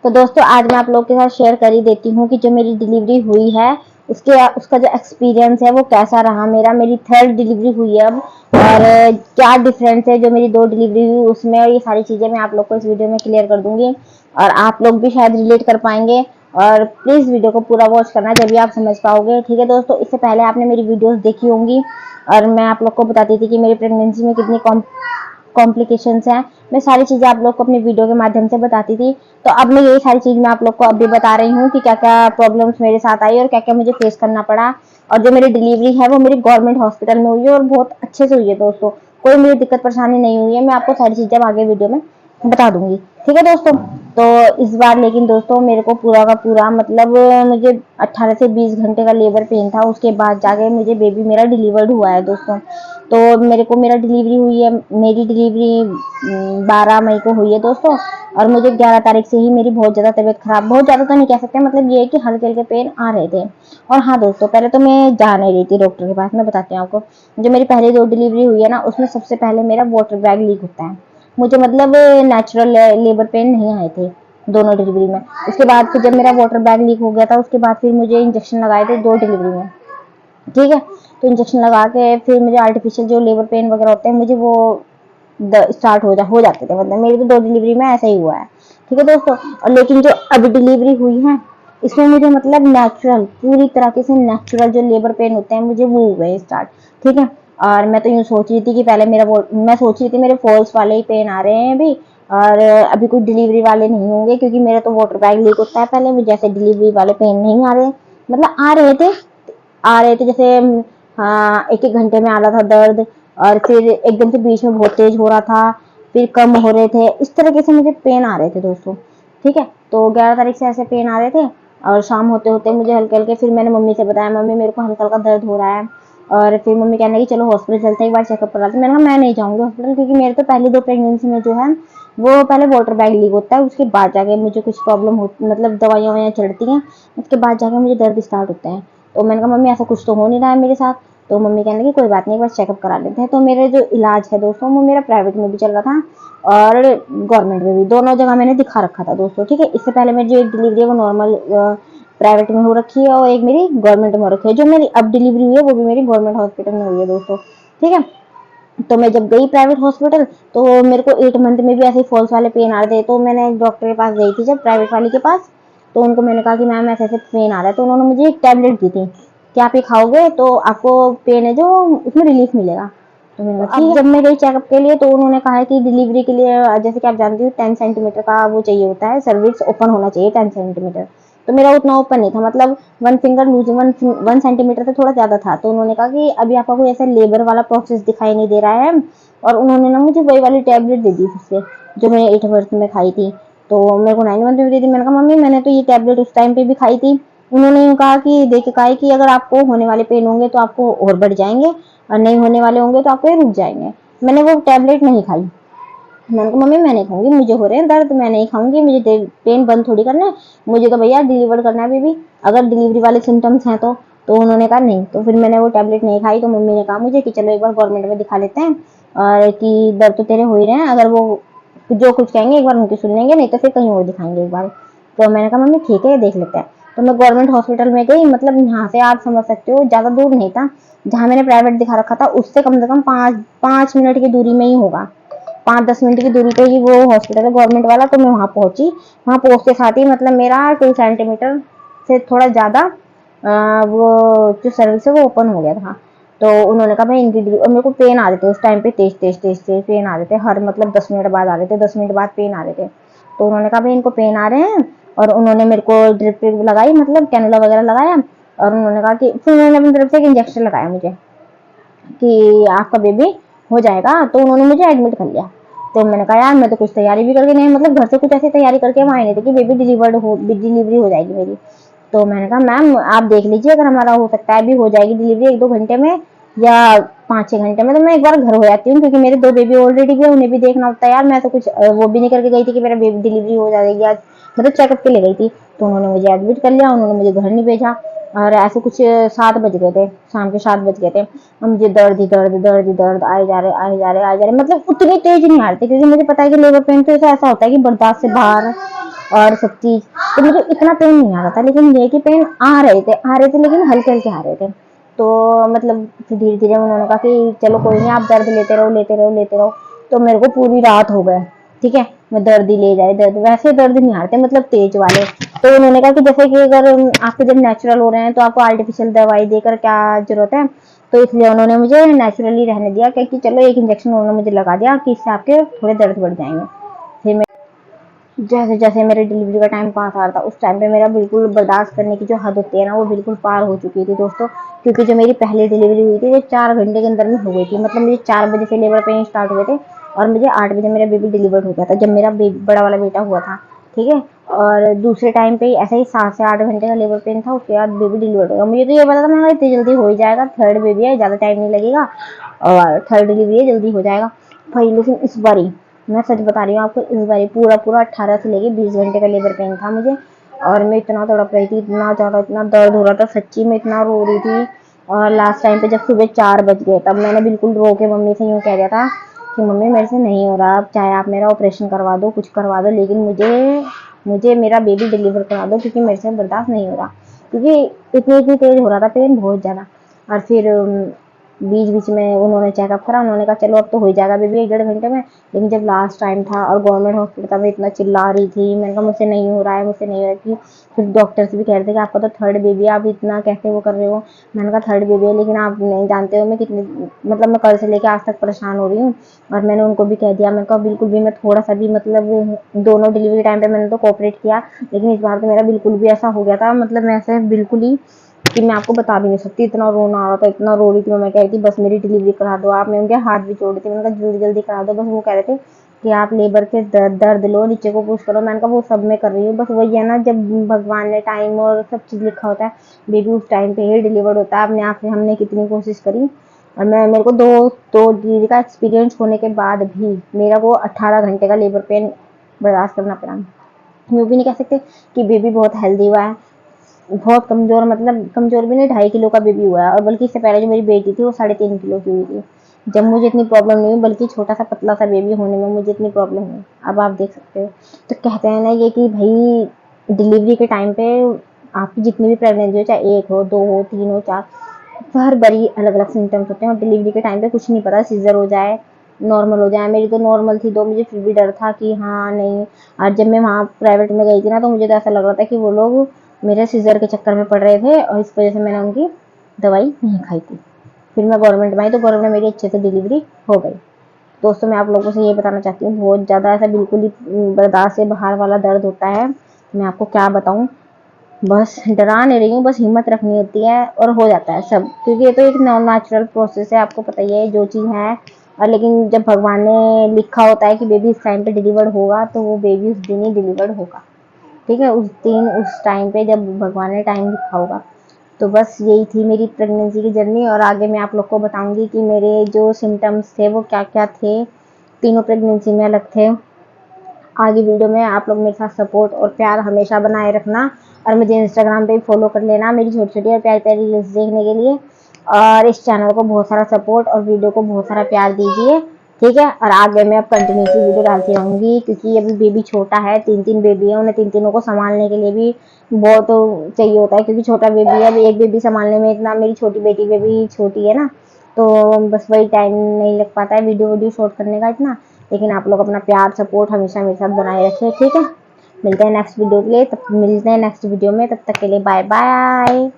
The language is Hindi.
तो दोस्तों आज मैं आप लोग के साथ शेयर कर ही देती हूँ कि जो मेरी डिलीवरी हुई है उसका जो एक्सपीरियंस है वो कैसा रहा मेरा। मेरी थर्ड डिलीवरी हुई है अब, और क्या डिफरेंस है जो मेरी 2 डिलीवरी हुई उसमें, और ये सारी चीज़ें मैं आप लोग को इस वीडियो में क्लियर कर दूंगी और आप लोग भी शायद रिलेट कर पाएंगे। और प्लीज़ वीडियो को पूरा वॉच करना जब भी आप समझ पाओगे, ठीक है दोस्तों। इससे पहले आपने मेरी वीडियोस देखी होंगी और मैं आप लोग को बताती थी कि मेरी प्रेगनेंसी में कितनी कॉम्प्लिकेशंस हैं। मैं सारी चीज़ें आप लोग को अपनी वीडियो के माध्यम से बताती थी, तो अब मैं यही सारी चीज़ मैं आप लोग को अभी बता रही हूँ कि क्या क्या प्रॉब्लम्स मेरे साथ आई और क्या क्या मुझे फेस करना पड़ा। और जो मेरी डिलीवरी है वो मेरी गवर्नमेंट हॉस्पिटल में हुई है और बहुत अच्छे से हुई है दोस्तों, कोई मुझे दिक्कत परेशानी नहीं हुई है। मैं आपको सारी चीज़ें आगे वीडियो में बता दूंगी, ठीक है दोस्तों। तो इस बार लेकिन दोस्तों मेरे को पूरा का पूरा मतलब मुझे 18 से 20 घंटे का लेबर पेन था, उसके बाद जाके मुझे बेबी मेरा डिलीवर्ड हुआ है दोस्तों। तो मेरा डिलीवरी हुई है, मेरी डिलीवरी 12 मई को हुई है दोस्तों। और मुझे 11 तारीख से ही मेरी बहुत ज़्यादा तबीयत खराब, बहुत ज़्यादा तो नहीं कह सकते, मतलब ये है कि हल्के हल्के पेन आ रहे थे। और हाँ दोस्तों, पहले तो मैं जा नहीं रही थी डॉक्टर के पास। मैं बताती हूँ आपको, जो मेरी पहली 2 डिलीवरी हुई है ना, उसमें सबसे पहले मेरा वाटर बैग लीक होता है। मुझे मतलब नेचुरल लेबर पेन नहीं आए थे दोनों डिलीवरी में। उसके बाद फिर जब मेरा वाटर बैग लीक हो गया था, उसके बाद फिर मुझे इंजेक्शन लगाए थे 2 डिलीवरी में, ठीक है। तो इंजेक्शन लगा के फिर मुझे आर्टिफिशियल जो लेबर पेन वगैरह होते हैं मुझे वो स्टार्ट हो जाते थे। मतलब मेरी तो 2 डिलीवरी में ऐसा ही हुआ है, ठीक है दोस्तों। और लेकिन जो अभी डिलीवरी हुई है इसमें मुझे मतलब नेचुरल, पूरी तरीके से नेचुरल जो लेबर पेन होते हैं मुझे वो हुए स्टार्ट, ठीक है। और मैं तो यूँ सोच रही थी कि पहले मैं सोच रही थी मेरे फॉल्स वाले ही पेन आ रहे हैं अभी, और अभी कोई डिलीवरी वाले नहीं होंगे, क्योंकि मेरा तो वाटर बैग लीक होता है पहले, मुझे जैसे डिलीवरी वाले पेन नहीं आ रहे। मतलब आ रहे थे जैसे, हाँ, 1-1 घंटे में आ रहा था दर्द, और फिर एकदम से बीच में बहुत तेज हो रहा था, फिर कम हो रहे थे, इस तरीके से मुझे पेन आ रहे थे दोस्तों, ठीक है। तो 11 तारीख से ऐसे पेन आ रहे थे, और शाम होते होते मुझे हल्के हल्के, फिर मैंने मम्मी से बताया, मम्मी मेरे को हल्का हल्का दर्द हो रहा है। और फिर मम्मी कहने लगी चलो हॉस्पिटल चलते हैं, एक बार चेकअप करा। मैंने कहा मैं नहीं जाऊँगी हॉस्पिटल, क्योंकि मेरे तो पहली 2 प्रेगनेंसी में जो है वो पहले वाटर बैग लीक होता है, उसके बाद जाके मुझे कुछ प्रॉब्लम हो, मतलब दवाइयाँ ववाइयाँ चढ़ती हैं, उसके बाद जाके मुझे दर्द स्टार्ट होते हैं। तो मैंने कहा मम्मी ऐसा कुछ तो हो नहीं रहा है मेरे साथ। तो मम्मी कहने लगी कोई बात नहीं, एक बार चेकअप करा लेते हैं। तो मेरे जो इलाज है दोस्तों वो मेरा प्राइवेट में भी चल रहा था और गवर्नमेंट में भी, दोनों जगह मैंने दिखा रखा था दोस्तों, ठीक है। इससे पहले मेरी जो एक डिलीवरी है वो नॉर्मल प्राइवेट में हो रखी है, और एक मेरी गवर्नमेंट में हो रखी है। जो मेरी अब डिलीवरी हुई है वो भी मेरी गवर्नमेंट हॉस्पिटल में हुई है दोस्तों, ठीक है। तो मैं जब गई प्राइवेट हॉस्पिटल, तो मेरे को 8 मंथ में भी ऐसे फॉल्स वाले पेन आ रहे थे। तो मैंने डॉक्टर के पास गई थी जब प्राइवेट वाली के पास, तो उनको मैंने कहा कि मैम ऐसे ऐसे पेन आ रहा है। तो उन्होंने मुझे एक टैबलेट दी थी कि आप ये खाओगे तो आपको पेन है जो उसमें रिलीफ मिलेगा। तो मैंने कहा अब जब मैं गई चेकअप के लिए, तो उन्होंने कहा है कि डिलीवरी के लिए जैसे कि आप जानती हो 10 सेंटीमीटर का वो चाहिए होता है, सर्विक्स ओपन होना चाहिए 10 सेंटीमीटर। तो मेरा उतना ओपन नहीं था, मतलब 1 फिंगर लूज, 1 सेंटीमीटर से थोड़ा ज्यादा था। तो उन्होंने कहा कि अभी आपका कोई ऐसा लेबर वाला प्रोसेस दिखाई नहीं दे रहा है। और उन्होंने ना मुझे वही वाली टैबलेट दे दी फिर से, जो मैंने 8 मंथ में खाई थी। तो मेरे को 9 मंथ में दे दी। मैंने कहा मम्मी मैंने तो ये टैबलेट उस टाइम पे भी खाई थी। उन्होंने यूँ कहा कि देख के कहा कि अगर आपको होने वाले पेन होंगे तो आपको और बढ़ जाएंगे, और नहीं होने वाले होंगे तो आपको ये रुक जाएंगे। मैंने वो टैबलेट नहीं खाई। मैंने कहा मम्मी मैं नहीं खाऊंगी, मुझे हो रहे हैं दर्द, मैं नहीं खाऊंगी, मुझे पेन बंद थोड़ी करना है, मुझे तो भैया डिलीवर करना है बेबी, अगर डिलीवरी वाले सिम्टम्स हैं तो उन्होंने कहा नहीं। तो फिर मैंने वो टैबलेट नहीं खाई। तो मम्मी ने कहा मुझे कि चलो एक बार गवर्नमेंट में दिखा लेते हैं, और कि दर्द तो तेरे हो ही रहे हैं, अगर वो जो कुछ कहेंगे एक बार उनकी सुन लेंगे, नहीं तो फिर कहीं और दिखाएंगे एक बार। तो मैंने कहा मम्मी ठीक है देख लेते हैं। तो मैं गवर्नमेंट हॉस्पिटल में गई, मतलब यहाँ से आप समझ सकते हो ज़्यादा दूर नहीं था, जहाँ मैंने प्राइवेट दिखा रखा था उससे कम से कम 5 मिनट की दूरी में ही होगा, 5-10 मिनट की दूरी पे ही वो हॉस्पिटल है गवर्नमेंट वाला। तो मैं वहाँ पहुंची, वहाँ पहुंचते साथ ही मतलब मेरा 2 सेंटीमीटर से थोड़ा ज़्यादा वो जो सर्विस है वो ओपन हो गया था। तो उन्होंने कहा मैं इनकी और मेरे को पेन आ रहे थे उस टाइम पे, तेज तेज तेज तेज पेन आ रहे थे, हर मतलब 10 मिनट बाद आ रहे थे, 10 मिनट बाद पेन आ रहे थे। तो उन्होंने कहा भाई इनको पेन आ रहे हैं, और उन्होंने मेरे को ड्रिप लगाई, मतलब कैनुला वगैरह लगाया। और उन्होंने कहा कि फिर उन्होंने अपनी तरफ से एक इंजेक्शन लगाया मुझे कि आपका बेबी हो जाएगा। तो उन्होंने मुझे एडमिट कर लिया। तो मैंने कहा यार मैं तो कुछ तैयारी भी करके नहीं, मतलब घर से कुछ ऐसी तैयारी करके हम आए नहीं थे कि बेबी डिलीवरी हो जाएगी मेरी। तो मैंने कहा मैम आप देख लीजिए, अगर हमारा हो सकता है भी हो जाएगी डिलीवरी 1-2 घंटे में या 5-6 घंटे में, तो मैं एक बार घर हो जाती हूँ, क्योंकि मेरे 2 बेबी ऑलरेडी भी है, उन्हें भी देखना होता है यार। मैं तो कुछ वो भी नहीं करके गई थी कि मेरा बेबी डिलीवरी हो जाएगी आज, मतलब चेकअप के लिए गई थी। तो उन्होंने मुझे एडमिट कर लिया, उन्होंने मुझे घर नहीं भेजा। और ऐसे कुछ 7 बज गए थे, शाम के 7 बज गए थे, और मुझे दर्द ही दर्द दर्द ही दर्द आए जा रहे आए जा रहे आए जा रहे, मतलब उतनी तेज नहीं आ रहे थे क्योंकि मुझे पता है कि लेबर पेन तो ऐसा होता है कि बर्दाश्त से बाहर और सब चीज, तो मुझे इतना पेन नहीं आ रहा था, लेकिन ये कि पेन आ रहे थे लेकिन हल्के हल्के आ रहे थे। तो मतलब धीरे धीरे उन्होंने कहा कि चलो कोई नहीं, आप दर्द लेते रहो लेते रहो लेते रहो। तो मेरे को पूरी रात हो गए, ठीक है, मैं दर्द ही ले जाए, दर्द वैसे दर्द नहीं आ रहे थे, मतलब तेज वाले। तो उन्होंने कहा कि जैसे कि अगर आपके जब नेचुरल हो रहे हैं तो आपको आर्टिफिशियल दवाई देकर क्या जरूरत है, तो इसलिए उन्होंने मुझे नेचुरली रहने दिया, कि चलो एक इंजेक्शन उन्होंने मुझे लगा दिया कि इससे आपके थोड़े दर्द बढ़ जाएंगे। फिर जैसे जैसे मेरे डिलीवरी का टाइम पास आ रहा था, उस टाइम पे मेरा बिल्कुल बर्दाश्त करने की जो हद होती है ना, वो बिल्कुल पार हो चुकी थी दोस्तों। क्योंकि जो मेरी पहली डिलीवरी हुई थी वो 4 घंटे के अंदर में हो गई थी, मतलब मुझे 4 बजे से लेबर पेन स्टार्ट हुए थे और मुझे 8 बजे मेरा बेबी डिलीवर्ड हो गया था, जब मेरा बड़ा वाला बेटा हुआ था, ठीक है। और दूसरे टाइम पे ऐसे ही 7 से 8 घंटे का लेबर पेन था, उसके बाद बेबी डिलीवर्ड हो गया। मुझे तो ये पता था मैं इतनी जल्दी हो ही जाएगा, थर्ड बेबी है, ज़्यादा टाइम नहीं लगेगा और थर्ड डिलीवरी है, जल्दी हो जाएगा भाई। लेकिन इस बारी मैं सच बता रही हूँ आपको, इस बार पूरा पूरा 18 से लेके 20 घंटे का लेबर पेन था मुझे, और मैं इतना तड़प रही थी, इतना ज़्यादा इतना दर्द हो रहा था, सच्ची में इतना रो रही थी। और लास्ट टाइम पे जब सुबह 4 बज गए, तब मैंने बिल्कुल रो के मम्मी से यूँ कह दिया था कि मम्मी मेरे से नहीं हो रहा, अब चाहे आप मेरा ऑपरेशन करवा दो, कुछ करवा दो, लेकिन मुझे मुझे मेरा बेबी डिलीवर करा दो, क्योंकि मेरे से बर्दाश्त नहीं हो रहा, क्योंकि इतनी इतनी तेज हो रहा था पेन, बहुत ज़्यादा। और फिर बीच बीच में उन्होंने चेकअप करा, उन्होंने कहा चलो अब तो हो जाएगा बेबी 1 डेढ़ घंटे में। लेकिन जब लास्ट टाइम था और गवर्नमेंट हॉस्पिटल था, मैं इतना चिल्ला रही थी, मैंने कहा मुझसे नहीं हो रहा है, मुझसे नहीं हो रहा है। फिर डॉक्टर्स भी कह रहे थे कि आपका तो थर्ड बेबी है, आप इतना कैसे वो कर रहे हो। मैंने कहा थर्ड बेबी है, लेकिन आप नहीं जानते हो मैं कितनी, मतलब मैं कल से लेकर आज तक परेशान हो रही हूँ। और मैंने उनको भी कह दिया, मैंने कहा बिल्कुल भी मैं थोड़ा सा भी, मतलब दोनों डिलीवरी टाइम पे मैंने तो कोऑपरेट किया, लेकिन इस बार तो मेरा बिल्कुल भी ऐसा हो गया था, मतलब मैं ऐसे बिल्कुल ही कि मैं आपको बता भी नहीं सकती, इतना रोना आ रहा था, इतना रो रही थी मैं कह रही थी बस मेरी डिलीवरी करा दो आप। मैं उनके हाथ भी जोड़ रही थी, मैंने कहा जल्दी जल्दी करा दो। बस वो कह रहे थे कि आप लेबर के दर्द लो, नीचे को पुश करो। मैंने कहा वो सब मैं कर रही हूँ, बस वही है ना, जब भगवान ने टाइम और सब चीज़ लिखा होता है, बेबी उस टाइम पे ही डिलीवर्ड होता है। अपने आप से हमने कितनी कोशिश करी, और मैं मेरे को दो डिलीवरी का एक्सपीरियंस होने के बाद भी मेरा वो 18 घंटे का लेबर पेन बर्दाश्त करना पड़ा। यूँ भी नहीं कह सकते कि बेबी बहुत हेल्दी हुआ है, बहुत कमज़ोर, मतलब कमज़ोर भी नहीं, 2.5 किलो का बेबी हुआ है। और बल्कि इससे पहले जो मेरी बेटी थी वो 3.5 किलो की हुई थी, जब मुझे इतनी प्रॉब्लम नहीं हुई, बल्कि छोटा सा पतला सा बेबी होने में मुझे इतनी प्रॉब्लम हुई। अब आप देख सकते हो। तो कहते हैं ना ये कि भाई डिलीवरी के टाइम पे आपकी जितनी भी प्रेगनेंसी हो, चाहे 1 हो 2 हो 3 हो 4, हर बारी अलग अलग सिम्टम्स होते हैं, और डिलीवरी के टाइम पे कुछ नहीं पता, सीजर हो जाए नॉर्मल हो जाए। मेरी तो नॉर्मल थी, तो मुझे फिर भी डर था कि हाँ नहीं। और जब मैं वहाँ प्राइवेट में गई थी ना, तो मुझे तो ऐसा लग रहा था कि वो लोग मेरे सीजर के चक्कर में पड़ रहे थे, और इस वजह से मैंने उनकी दवाई नहीं खाई थी। फिर मैं गवर्नमेंट में आई, तो गवर्नमेंट में मेरी अच्छे से डिलीवरी हो गई। दोस्तों मैं आप लोगों से ये बताना चाहती हूँ, बहुत ज़्यादा ऐसा बिल्कुल ही बर्दाश्त से बाहर वाला दर्द होता है, मैं आपको क्या बताऊँ। बस डरा नहीं रही हूँ, बस हिम्मत रखनी होती है और हो जाता है सब, क्योंकि ये तो एक नेचुरल प्रोसेस है, आपको पता ही है जो चीज़ है। और लेकिन जब भगवान ने लिखा होता है कि बेबी इस टाइम पे डिलीवर्ड होगा, तो वो बेबी उस दिन ही डिलीवर्ड होगा, ठीक है, उस दिन उस टाइम पे जब भगवान ने टाइम लिखा होगा। तो बस यही थी मेरी प्रेगनेंसी की जर्नी, और आगे मैं आप लोग को बताऊंगी कि मेरे जो सिम्टम्स थे वो क्या क्या थे, तीनों प्रेगनेंसी में अलग थे। आगे वीडियो में आप लोग मेरे साथ सपोर्ट और प्यार हमेशा बनाए रखना, और मुझे इंस्टाग्राम पे फॉलो कर लेना मेरी छोटी छोटी और प्यारी प्यारी रील्स देखने के लिए। और इस चैनल को बहुत सारा सपोर्ट और वीडियो को बहुत सारा प्यार दीजिए, ठीक है। और आगे मैं अब कंटिन्यूसली वीडियो डालती रहूँगी, क्योंकि अभी बेबी छोटा है, 3 बेबी है, उन्हें तीनों को संभालने के लिए भी बहुत चाहिए होता है, क्योंकि छोटा बेबी है। अभी एक बेबी संभालने में इतना, मेरी छोटी बेटी बेबी छोटी है ना, तो बस वही टाइम नहीं लग पाता है वीडियो शूट करने का इतना। लेकिन आप लोग अपना प्यार सपोर्ट हमेशा मेरे साथ बनाए रखें, ठीक है। मिलते हैं नेक्स्ट वीडियो के लिए, तब मिलते हैं नेक्स्ट वीडियो में, तब तक के लिए बाय बाय।